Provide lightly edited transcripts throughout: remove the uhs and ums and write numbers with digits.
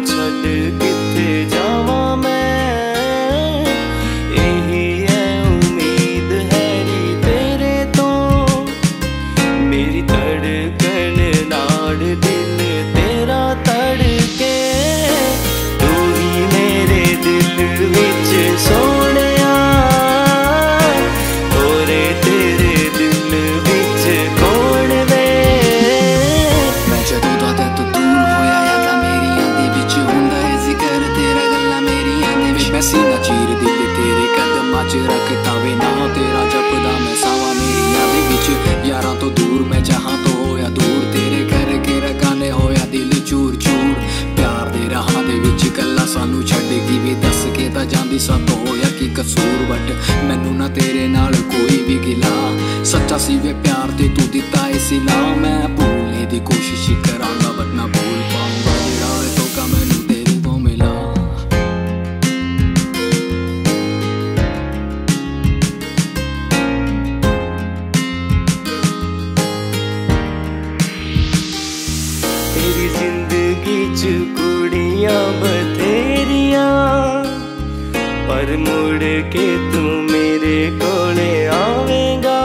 छड़ किथे जावा मैं, यही है उम्मीद हैरी तेरे तो। मेरी धड़कन नाड़ दिल तेरा तड़के, तू ही मेरे दिल विच सोहणिया, होरे तेरे दिल विच कौन वे। मैं जदों दा ते तू दूर होया यादां मेरियां दे विच हुंदा है जिक्र तेरा, गल्लां मेरियां दे विच मैं सीना चीर दिल तेरे कदमां च रखता वे नाम तेरा जपदा मैं सावां मेरियां दे विच। यारां तो दूर मैं जहां तो होया दूर, तेरे करके रगाने होया दिल चूर चूर। प्यार दे राहां दे विच गल्लां सानू छड्ड गी वे दस के तां जांदी सातों होया की कसूर, बट मैनू ना तेरे नाल कोई भी गिला। सच्चा सी वे प्यार ते तू दिता ए सिला, मैं भूलने दी कोशिश करांगा बट ना भूल पाऊंगा जेड़ा धोखा मैनू तेरे तो मिला। तेरी जिंदगी च कुड़ियां बथेरियां, पर मुड़ के तू मेरे कोले आवेगा।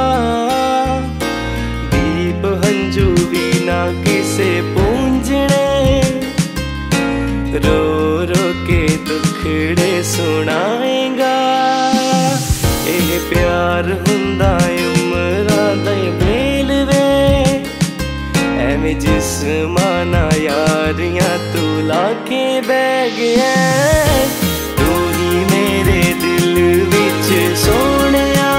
दीप हंजू भी ना किसे पूंजने, रो रो के दुखड़े सुनाएगा। ये प्यार हुंदा उमरां दा मेल वे, एवें जिस्माना यारियां तू लाके बह गया। तू ही मेरे दिल विच सोहणिया,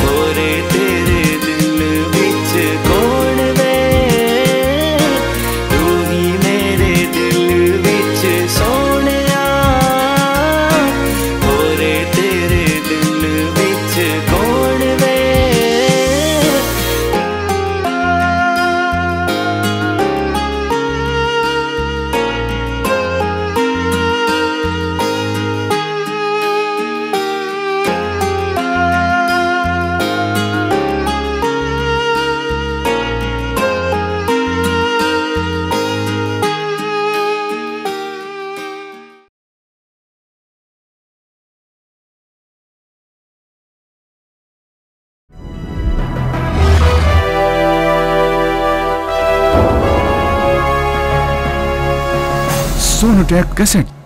होरे तेरे दिल विच कौन वे। तू ही मेरे दिल विच सोहणिया, होरे तेरे दिल विच कौन वे। Sonotech Cassette.